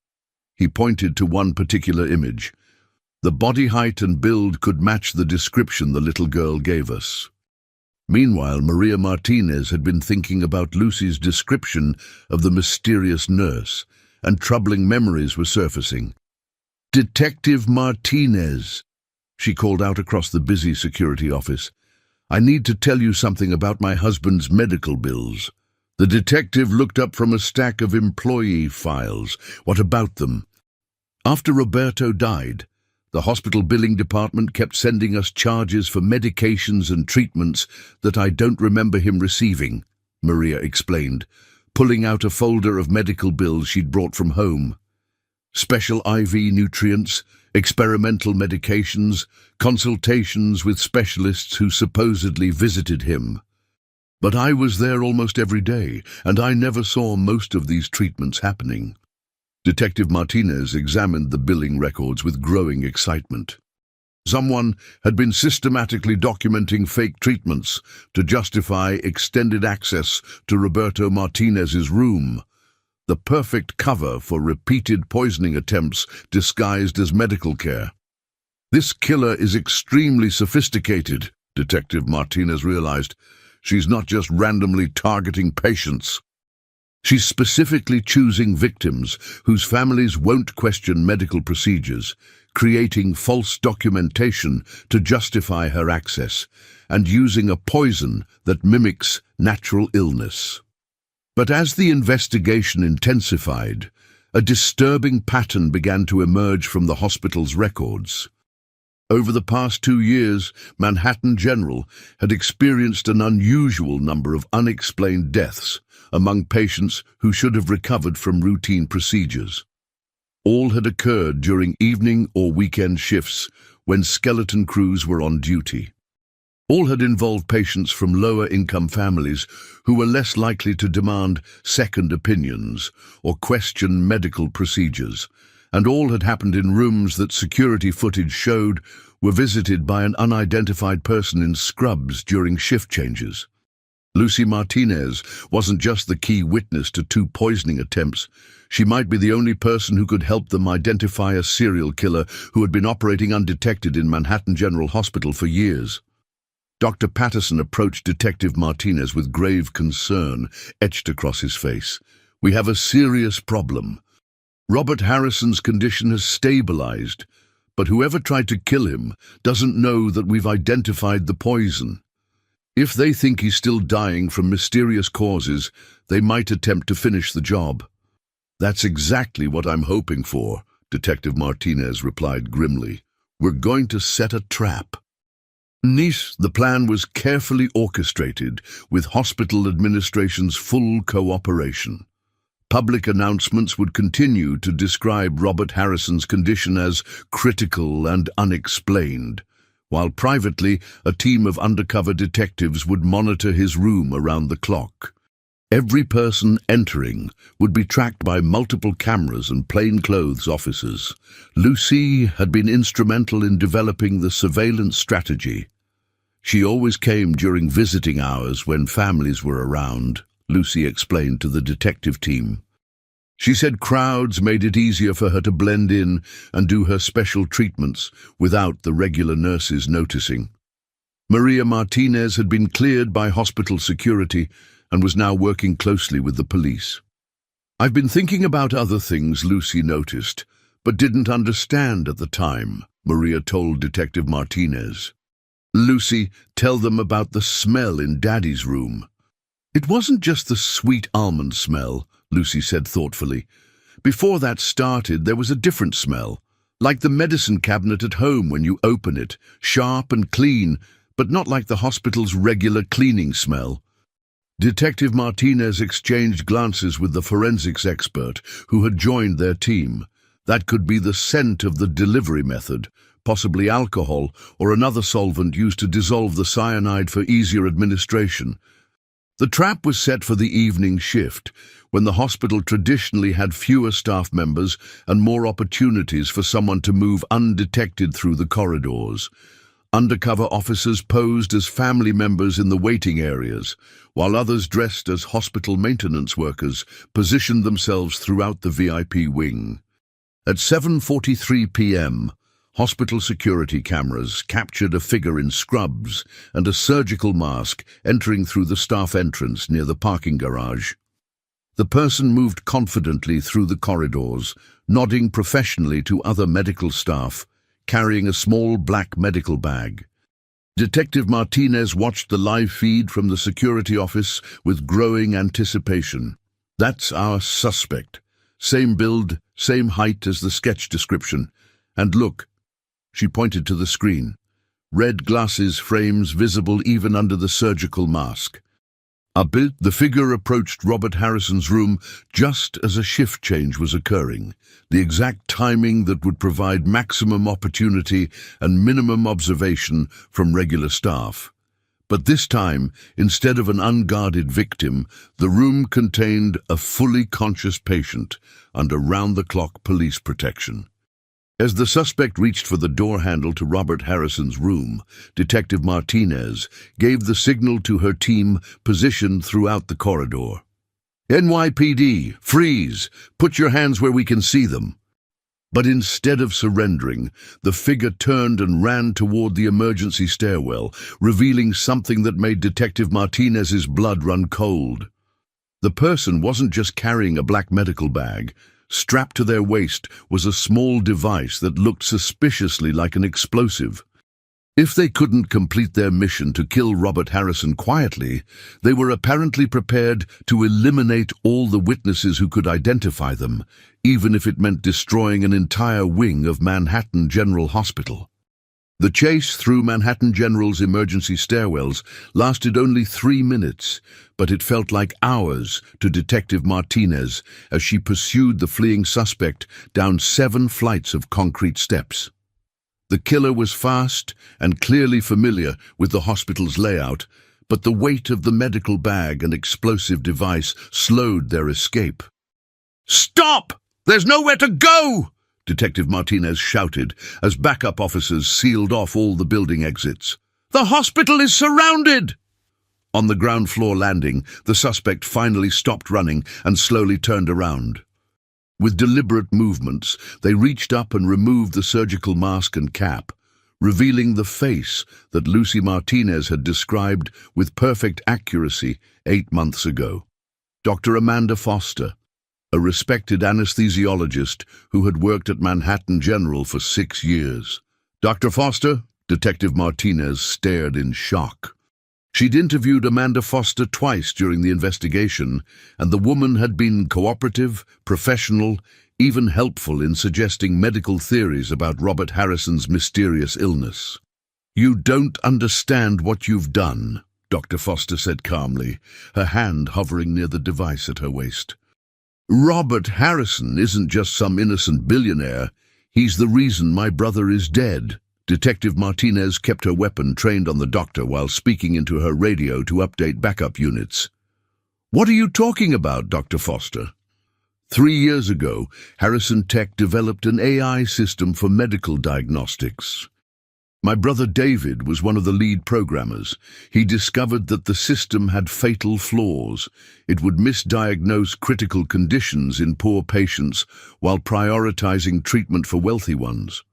He pointed to one particular image. The body height and build could match the description the little girl gave us. Meanwhile, Maria Martinez had been thinking about Lucy's description of the mysterious nurse, and troubling memories were surfacing. "Detective Martinez," she called out across the busy security office, "I need to tell you something about my husband's medical bills." The detective looked up from a stack of employee files. "What about them?" "After Roberto died, the hospital billing department kept sending us charges for medications and treatments that I don't remember him receiving," Maria explained, pulling out a folder of medical bills she'd brought from home. Special IV nutrients, experimental medications, consultations with specialists who supposedly visited him. "But I was there almost every day, and I never saw most of these treatments happening." Detective Martinez examined the billing records with growing excitement. Someone had been systematically documenting fake treatments to justify extended access to Roberto Martinez's room. The perfect cover for repeated poisoning attempts disguised as medical care. "This killer is extremely sophisticated," Detective Martinez realized. "She's not just randomly targeting patients. She's specifically choosing victims whose families won't question medical procedures, creating false documentation to justify her access, and using a poison that mimics natural illness." But as the investigation intensified, a disturbing pattern began to emerge from the hospital's records. Over the past 2 years, Manhattan General had experienced an unusual number of unexplained deaths among patients who should have recovered from routine procedures. All had occurred during evening or weekend shifts when skeleton crews were on duty. All had involved patients from lower-income families who were less likely to demand second opinions or question medical procedures, and all had happened in rooms that security footage showed were visited by an unidentified person in scrubs during shift changes. Lucy Martinez wasn't just the key witness to 2 poisoning attempts. She might be the only person who could help them identify a serial killer who had been operating undetected in Manhattan General Hospital for years. Dr. Patterson approached Detective Martinez with grave concern etched across his face. "We have a serious problem. Robert Harrison's condition has stabilized, but whoever tried to kill him doesn't know that we've identified the poison. If they think he's still dying from mysterious causes, they might attempt to finish the job." "That's exactly what I'm hoping for," Detective Martinez replied grimly. "We're going to set a trap." The plan was carefully orchestrated with hospital administration's full cooperation. Public announcements would continue to describe Robert Harrison's condition as critical and unexplained, while privately a team of undercover detectives would monitor his room around the clock. Every person entering would be tracked by multiple cameras and plainclothes officers. Lucy had been instrumental in developing the surveillance strategy. "She always came during visiting hours when families were around," Lucy explained to the detective team. She said crowds made it easier for her to blend in and do her special treatments without the regular nurses noticing. Maria Martinez had been cleared by hospital security and was now working closely with the police. "I've been thinking about other things," Lucy noticed, but didn't understand at the time, Maria told Detective Martinez. "Lucy, tell them about the smell in Daddy's room." "It wasn't just the sweet almond smell," Lucy said thoughtfully. "Before that started, there was a different smell, like the medicine cabinet at home when you open it, sharp and clean, but not like the hospital's regular cleaning smell." Detective Martinez exchanged glances with the forensics expert who had joined their team. That could be the scent of the delivery method, possibly alcohol or another solvent used to dissolve the cyanide for easier administration. The trap was set for the evening shift, when the hospital traditionally had fewer staff members and more opportunities for someone to move undetected through the corridors. Undercover officers posed as family members in the waiting areas, while others dressed as hospital maintenance workers positioned themselves throughout the VIP wing. At 7:43 p.m., hospital security cameras captured a figure in scrubs and a surgical mask entering through the staff entrance near the parking garage. The person moved confidently through the corridors, nodding professionally to other medical staff, carrying a small black medical bag. Detective Martinez watched the live feed from the security office with growing anticipation. "That's our suspect. Same build, same height as the sketch description. And look," she pointed to the screen. "Red glasses frames visible even under the surgical mask." The figure approached Robert Harrison's room just as a shift change was occurring, the exact timing that would provide maximum opportunity and minimum observation from regular staff. But this time, instead of an unguarded victim, the room contained a fully conscious patient under round-the-clock police protection. As the suspect reached for the door handle to Robert Harrison's room, Detective Martinez gave the signal to her team positioned throughout the corridor. "NYPD, freeze! Put your hands where we can see them." But instead of surrendering, the figure turned and ran toward the emergency stairwell, revealing something that made Detective Martinez's blood run cold. The person wasn't just carrying a black medical bag. Strapped to their waist was a small device that looked suspiciously like an explosive. If they couldn't complete their mission to kill Robert Harrison quietly, they were apparently prepared to eliminate all the witnesses who could identify them, even if it meant destroying an entire wing of Manhattan General Hospital. The chase through Manhattan General's emergency stairwells lasted only 3 minutes, but it felt like hours to Detective Martinez as she pursued the fleeing suspect down 7 flights of concrete steps. The killer was fast and clearly familiar with the hospital's layout, but the weight of the medical bag and explosive device slowed their escape. "Stop! There's nowhere to go!" Detective Martinez shouted as backup officers sealed off all the building exits. "The hospital is surrounded!" On the ground floor landing, the suspect finally stopped running and slowly turned around. With deliberate movements, they reached up and removed the surgical mask and cap, revealing the face that Lucy Martinez had described with perfect accuracy 8 months ago. Dr. Amanda Foster, a respected anesthesiologist who had worked at Manhattan General for 6 years. "Dr. Foster?" Detective Martinez stared in shock. She'd interviewed Amanda Foster twice during the investigation, and the woman had been cooperative, professional, even helpful in suggesting medical theories about Robert Harrison's mysterious illness. "You don't understand what you've done," Dr. Foster said calmly, her hand hovering near the device at her waist. "Robert Harrison isn't just some innocent billionaire. He's the reason my brother is dead." Detective Martinez kept her weapon trained on the doctor while speaking into her radio to update backup units. "What are you talking about, Dr. Foster?" 3 years ago, Harrison Tech developed an AI system for medical diagnostics. My brother David was one of the lead programmers. He discovered that the system had fatal flaws. It would misdiagnose critical conditions in poor patients while prioritizing treatment for wealthy ones.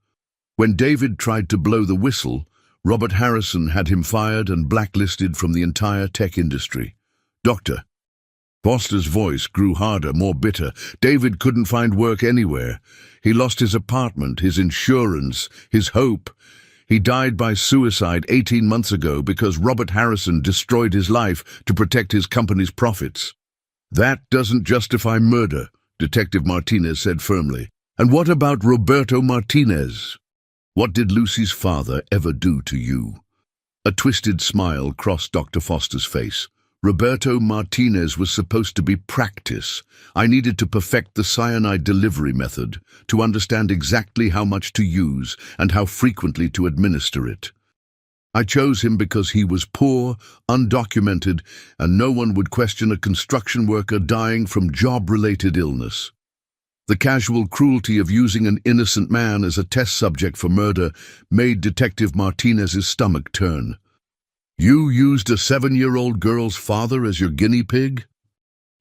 When David tried to blow the whistle, Robert Harrison had him fired and blacklisted from the entire tech industry. Doctor. Foster's voice grew harder, more bitter. David couldn't find work anywhere. He lost his apartment, his insurance, his hope. He died by suicide 18 months ago because Robert Harrison destroyed his life to protect his company's profits. That doesn't justify murder, Detective Martinez said firmly. And what about Roberto Martinez? What did Lucy's father ever do to you? A twisted smile crossed Dr. Foster's face. Roberto Martinez was supposed to be practice. I needed to perfect the cyanide delivery method, to understand exactly how much to use and how frequently to administer it. I chose him because he was poor, undocumented, and no one would question a construction worker dying from job-related illness. The casual cruelty of using an innocent man as a test subject for murder made Detective Martinez's stomach turn. You used a 7-year-old girl's father as your guinea pig?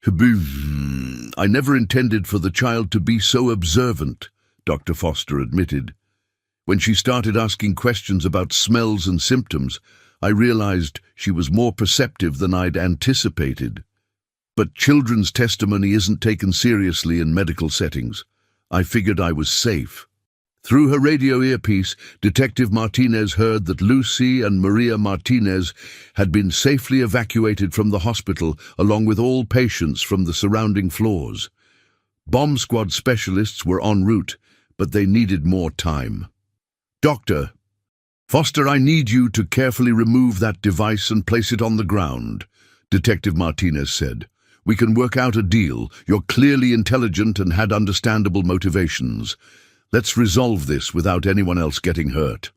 I never intended for the child to be so observant, Dr. Foster admitted. When she started asking questions about smells and symptoms, I realized she was more perceptive than I'd anticipated. But children's testimony isn't taken seriously in medical settings. I figured I was safe. Through her radio earpiece, Detective Martinez heard that Lucy and Maria Martinez had been safely evacuated from the hospital along with all patients from the surrounding floors. Bomb squad specialists were en route, but they needed more time. Doctor, Foster, I need you to carefully remove that device and place it on the ground, Detective Martinez said. We can work out a deal. You're clearly intelligent and had understandable motivations. Let's resolve this without anyone else getting hurt.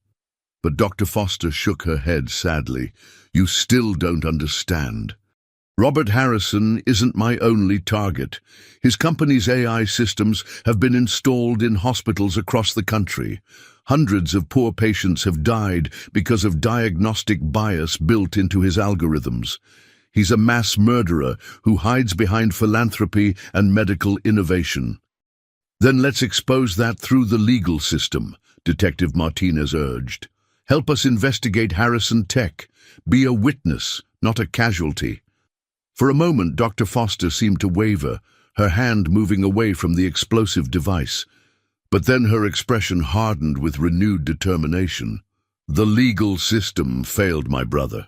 But Dr. Foster shook her head sadly. You still don't understand. Robert Harrison isn't my only target. His company's AI systems have been installed in hospitals across the country. Hundreds of poor patients have died because of diagnostic bias built into his algorithms. He's a mass murderer who hides behind philanthropy and medical innovation. Then let's expose that through the legal system, Detective Martinez urged. Help us investigate Harrison Tech. Be a witness, not a casualty. For a moment, Dr. Foster seemed to waver, her hand moving away from the explosive device. But then her expression hardened with renewed determination. The legal system failed my brother.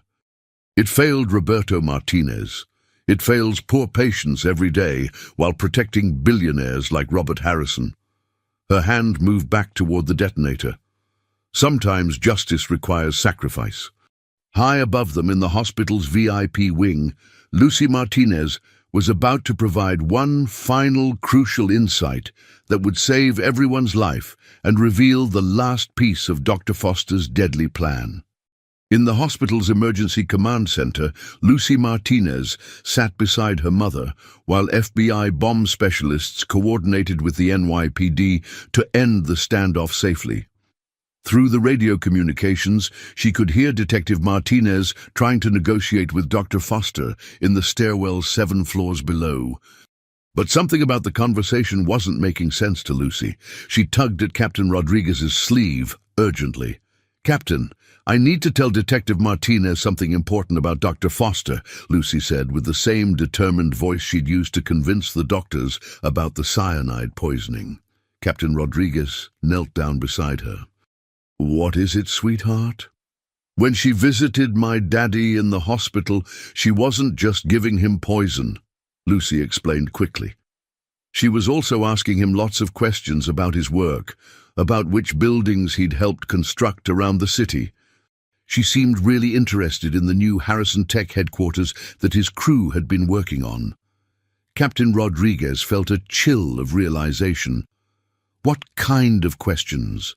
It failed Roberto Martinez. It fails poor patients every day while protecting billionaires like Robert Harrison. Her hand moved back toward the detonator. Sometimes justice requires sacrifice. High above them in the hospital's VIP wing, Lucy Martinez was about to provide one final crucial insight that would save everyone's life and reveal the last piece of Dr. Foster's deadly plan. In the hospital's emergency command center, Lucy Martinez sat beside her mother while FBI bomb specialists coordinated with the NYPD to end the standoff safely. Through the radio communications, she could hear Detective Martinez trying to negotiate with Dr. Foster in the stairwell 7 floors below. But something about the conversation wasn't making sense to Lucy. She tugged at Captain Rodriguez's sleeve urgently. Captain, I need to tell Detective Martinez something important about Dr. Foster, Lucy said with the same determined voice she'd used to convince the doctors about the cyanide poisoning. Captain Rodriguez knelt down beside her. What is it, sweetheart? When she visited my daddy in the hospital, she wasn't just giving him poison, Lucy explained quickly. She was also asking him lots of questions about his work, about which buildings he'd helped construct around the city. She seemed really interested in the new Harrison Tech headquarters that his crew had been working on. Captain Rodriguez felt a chill of realization. What kind of questions?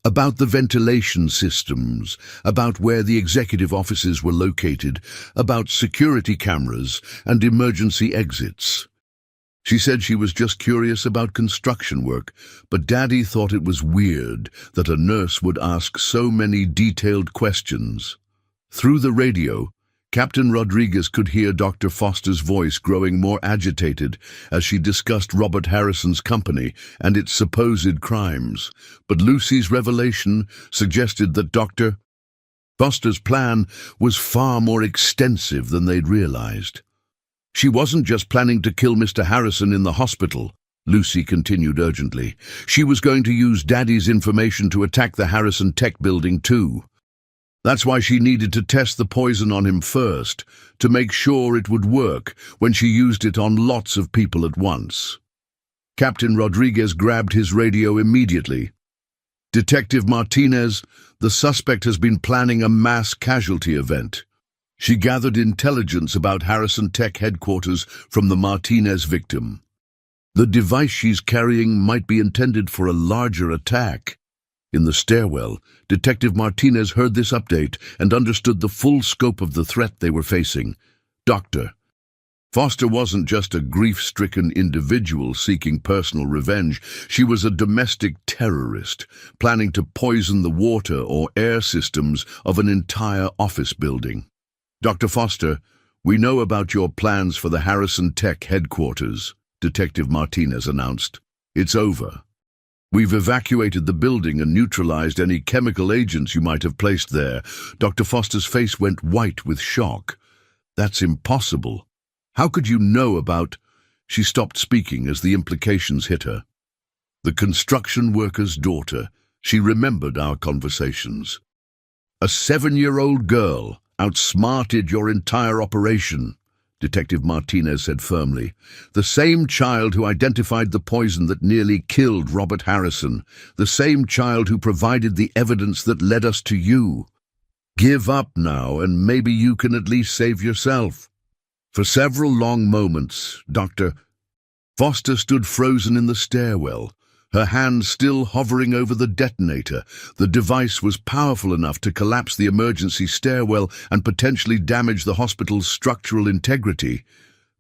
About the ventilation systems, about where the executive offices were located, about security cameras and emergency exits. She said she was just curious about construction work, but Daddy thought it was weird that a nurse would ask so many detailed questions. Through the radio, Captain Rodriguez could hear Dr. Foster's voice growing more agitated as she discussed Robert Harrison's company and its supposed crimes. But Lucy's revelation suggested that Dr. Foster's plan was far more extensive than they'd realized. She wasn't just planning to kill Mr. Harrison in the hospital, Lucy continued urgently. She was going to use Daddy's information to attack the Harrison Tech building too. That's why she needed to test the poison on him first, to make sure it would work when she used it on lots of people at once. Captain Rodriguez grabbed his radio immediately. Detective Martinez, the suspect has been planning a mass casualty event. She gathered intelligence about Harrison Tech headquarters from the Martinez victim. The device she's carrying might be intended for a larger attack. In the stairwell, Detective Martinez heard this update and understood the full scope of the threat they were facing. Dr. Foster wasn't just a grief-stricken individual seeking personal revenge. She was a domestic terrorist, planning to poison the water or air systems of an entire office building. Dr. Foster, we know about your plans for the Harrison Tech headquarters, Detective Martinez announced. It's over. We've evacuated the building and neutralized any chemical agents you might have placed there. Dr. Foster's face went white with shock. That's impossible. How could you know about... She stopped speaking as the implications hit her. The construction worker's daughter. She remembered our conversations. A 7-year-old girl outsmarted your entire operation, Detective Martinez said firmly. The same child who identified the poison that nearly killed Robert Harrison. The same child who provided the evidence that led us to you. Give up now, and maybe you can at least save yourself. For several long moments, Dr. Foster stood frozen in the stairwell, her hand still hovering over the detonator. The device was powerful enough to collapse the emergency stairwell and potentially damage the hospital's structural integrity.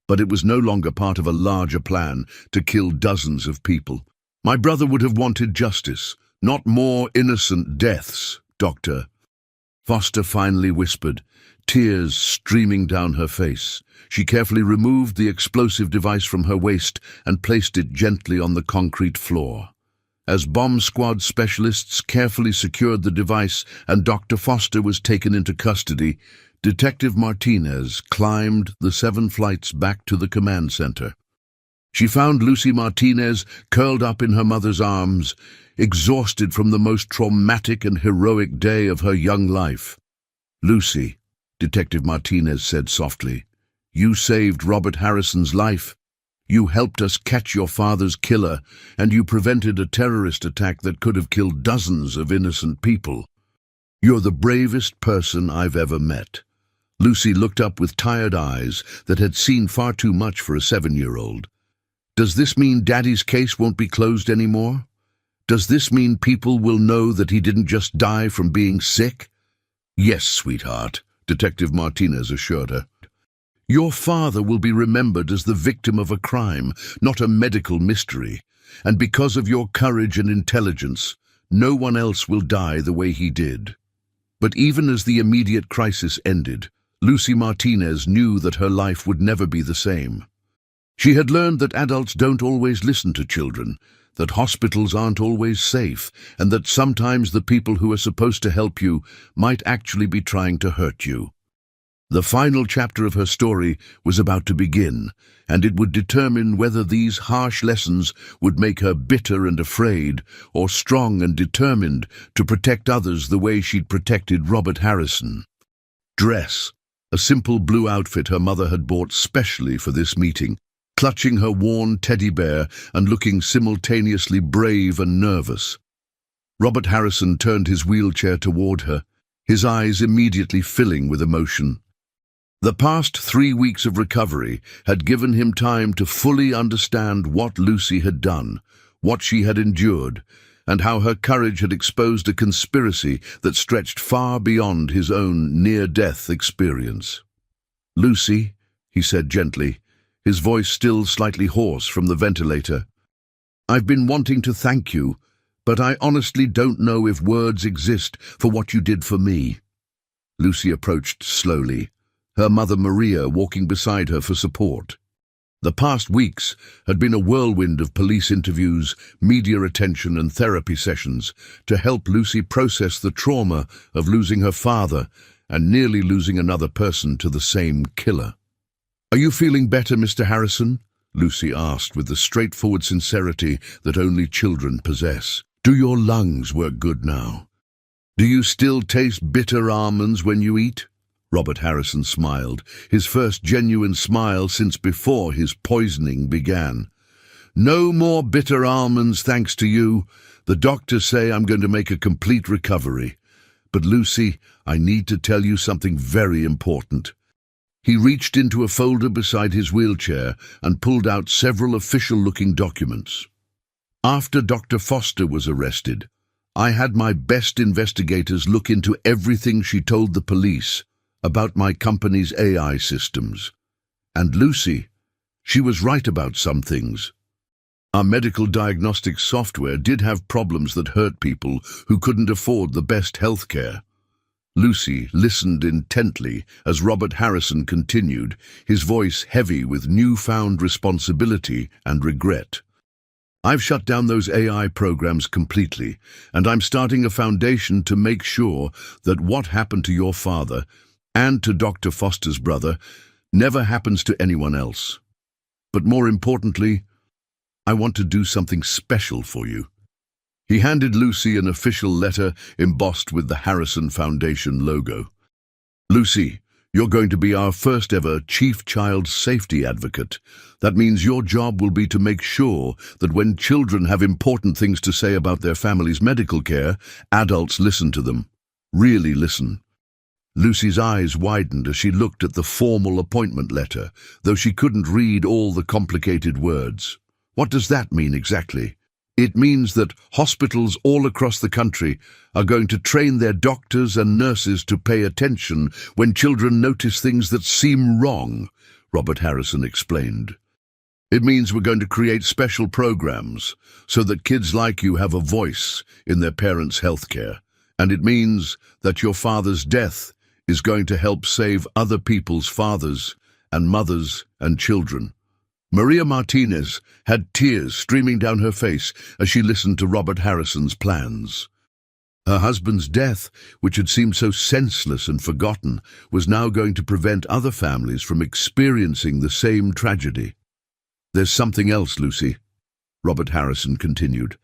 But it was no longer part of a larger plan to kill dozens of people. My brother would have wanted justice, not more innocent deaths, Dr. Foster finally whispered, tears streaming down her face. She carefully removed the explosive device from her waist and placed it gently on the concrete floor. As bomb squad specialists carefully secured the device and Dr. Foster was taken into custody, Detective Martinez climbed the 7 flights back to the command center. She found Lucy Martinez curled up in her mother's arms, exhausted from the most traumatic and heroic day of her young life. Lucy, Detective Martinez said softly, you saved Robert Harrison's life. You helped us catch your father's killer, and you prevented a terrorist attack that could have killed dozens of innocent people. You're the bravest person I've ever met. Lucy looked up with tired eyes that had seen far too much for a 7-year-old. Does this mean Daddy's case won't be closed anymore? Does this mean people will know that he didn't just die from being sick? Yes, sweetheart, Detective Martinez assured her. Your father will be remembered as the victim of a crime, not a medical mystery. And because of your courage and intelligence, no one else will die the way he did. But even as the immediate crisis ended, Lucy Martinez knew that her life would never be the same. She had learned that adults don't always listen to children, that hospitals aren't always safe, and that sometimes the people who are supposed to help you might actually be trying to hurt you. The final chapter of her story was about to begin, and it would determine whether these harsh lessons would make her bitter and afraid, or strong and determined to protect others the way she'd protected Robert Harrison. Dress, a simple blue outfit her mother had bought specially for this meeting, clutching her worn teddy bear and looking simultaneously brave and nervous. Robert Harrison turned his wheelchair toward her, his eyes immediately filling with emotion. The past 3 weeks of recovery had given him time to fully understand what Lucy had done, what she had endured, and how her courage had exposed a conspiracy that stretched far beyond his own near-death experience. Lucy, he said gently, his voice still slightly hoarse from the ventilator. "I've been wanting to thank you, but I honestly don't know if words exist for what you did for me." Lucy approached slowly, her mother Maria walking beside her for support. The past weeks had been a whirlwind of police interviews, media attention and therapy sessions to help Lucy process the trauma of losing her father and nearly losing another person to the same killer. "Are you feeling better, Mr. Harrison?" Lucy asked with the straightforward sincerity that only children possess. "Do your lungs work good now? Do you still taste bitter almonds when you eat?" Robert Harrison smiled, his first genuine smile since before his poisoning began. "No more bitter almonds, thanks to you. The doctors say I'm going to make a complete recovery. But Lucy, I need to tell you something very important." He reached into a folder beside his wheelchair and pulled out several official-looking documents. "After Dr. Foster was arrested, I had my best investigators look into everything she told the police about my company's AI systems. And Lucy, she was right about some things. Our medical diagnostic software did have problems that hurt people who couldn't afford the best health care." Lucy listened intently as Robert Harrison continued, his voice heavy with newfound responsibility and regret. "I've shut down those AI programs completely, and I'm starting a foundation to make sure that what happened to your father and to Dr. Foster's brother never happens to anyone else. But more importantly, I want to do something special for you." He handed Lucy an official letter embossed with the Harrison Foundation logo. "Lucy, you're going to be our first ever Chief Child Safety Advocate. That means your job will be to make sure that when children have important things to say about their family's medical care, adults listen to them. Really listen." Lucy's eyes widened as she looked at the formal appointment letter, though she couldn't read all the complicated words. "What does that mean exactly?" "It means that hospitals all across the country are going to train their doctors and nurses to pay attention when children notice things that seem wrong," Robert Harrison explained. "It means we're going to create special programs so that kids like you have a voice in their parents' health care. And it means that your father's death is going to help save other people's fathers and mothers and children." Maria Martinez had tears streaming down her face as she listened to Robert Harrison's plans. Her husband's death, which had seemed so senseless and forgotten, was now going to prevent other families from experiencing the same tragedy. "There's something else, Lucy," Robert Harrison continued.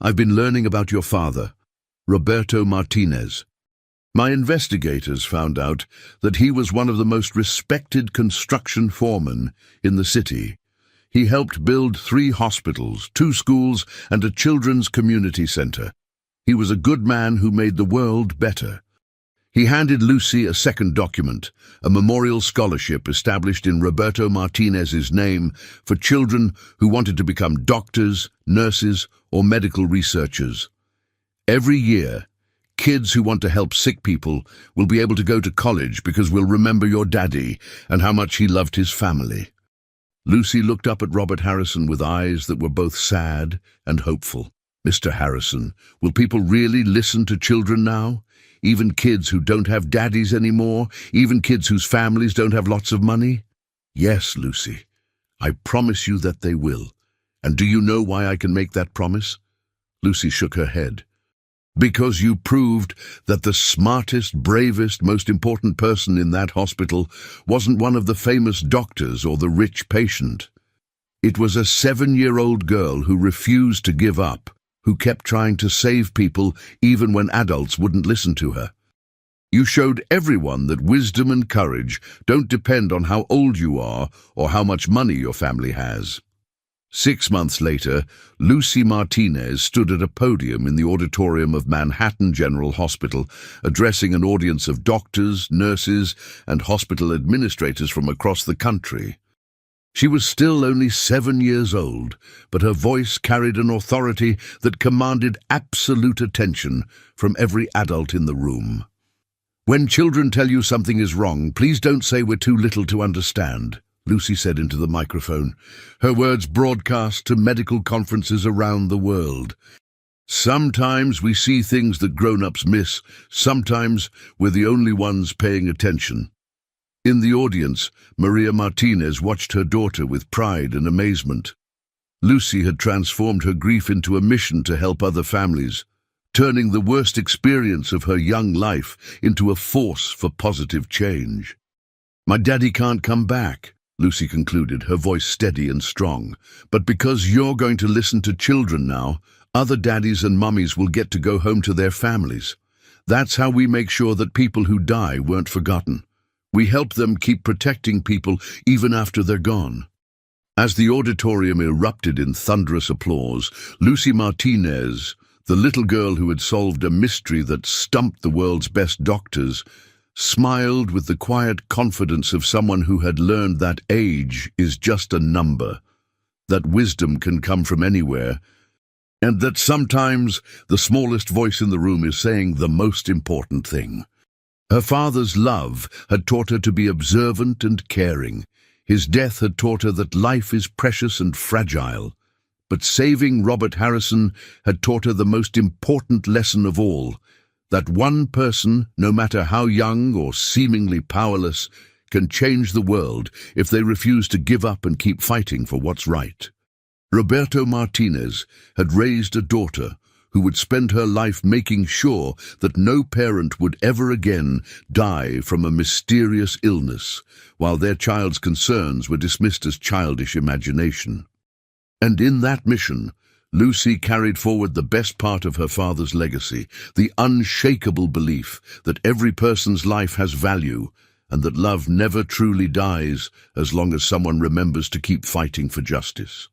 "I've been learning about your father, Roberto Martinez. My investigators found out that he was one of the most respected construction foremen in the city. He helped build 3 hospitals, 2 schools, and a children's community center. He was a good man who made the world better." He handed Lucy a second document, a memorial scholarship established in Roberto Martinez's name for children who wanted to become doctors, nurses, or medical researchers. "Every year, kids who want to help sick people will be able to go to college because we'll remember your daddy and how much he loved his family." Lucy looked up at Robert Harrison with eyes that were both sad and hopeful. "Mr. Harrison, will people really listen to children now? Even kids who don't have daddies anymore? Even kids whose families don't have lots of money?" "Yes, Lucy. I promise you that they will. And do you know why I can make that promise?" Lucy shook her head. "Because you proved that the smartest, bravest, most important person in that hospital wasn't one of the famous doctors or the rich patient. It was a 7-year-old girl who refused to give up, who kept trying to save people even when adults wouldn't listen to her. You showed everyone that wisdom and courage don't depend on how old you are or how much money your family has." 6 months later, Lucy Martinez stood at a podium in the auditorium of Manhattan General Hospital, addressing an audience of doctors, nurses, and hospital administrators from across the country. She was still only 7 years old, but her voice carried an authority that commanded absolute attention from every adult in the room. "When children tell you something is wrong, please don't say we're too little to understand," Lucy said into the microphone, her words broadcast to medical conferences around the world. Sometimes we see things that grown-ups miss. Sometimes we're the only ones paying attention. In the audience, Maria Martinez watched her daughter with pride and amazement. Lucy had transformed her grief into a mission to help other families, turning the worst experience of her young life into a force for positive change. "My daddy can't come back," Lucy concluded, her voice steady and strong. "But because you're going to listen to children now, other daddies and mummies will get to go home to their families. That's how we make sure that people who die weren't forgotten. We help them keep protecting people even after they're gone." As the auditorium erupted in thunderous applause, Lucy Martinez, the little girl who had solved a mystery that stumped the world's best doctors, smiled with the quiet confidence of someone who had learned that age is just a number, that wisdom can come from anywhere, and that sometimes the smallest voice in the room is saying the most important thing. Her father's love had taught her to be observant and caring. His death had taught her that life is precious and fragile. But saving Robert Harrison had taught her the most important lesson of all, that one person, no matter how young or seemingly powerless, can change the world if they refuse to give up and keep fighting for what's right. Roberto Martinez had raised a daughter who would spend her life making sure that no parent would ever again die from a mysterious illness, while their child's concerns were dismissed as childish imagination. And in that mission, Lucy carried forward the best part of her father's legacy, the unshakable belief that every person's life has value and that love never truly dies as long as someone remembers to keep fighting for justice.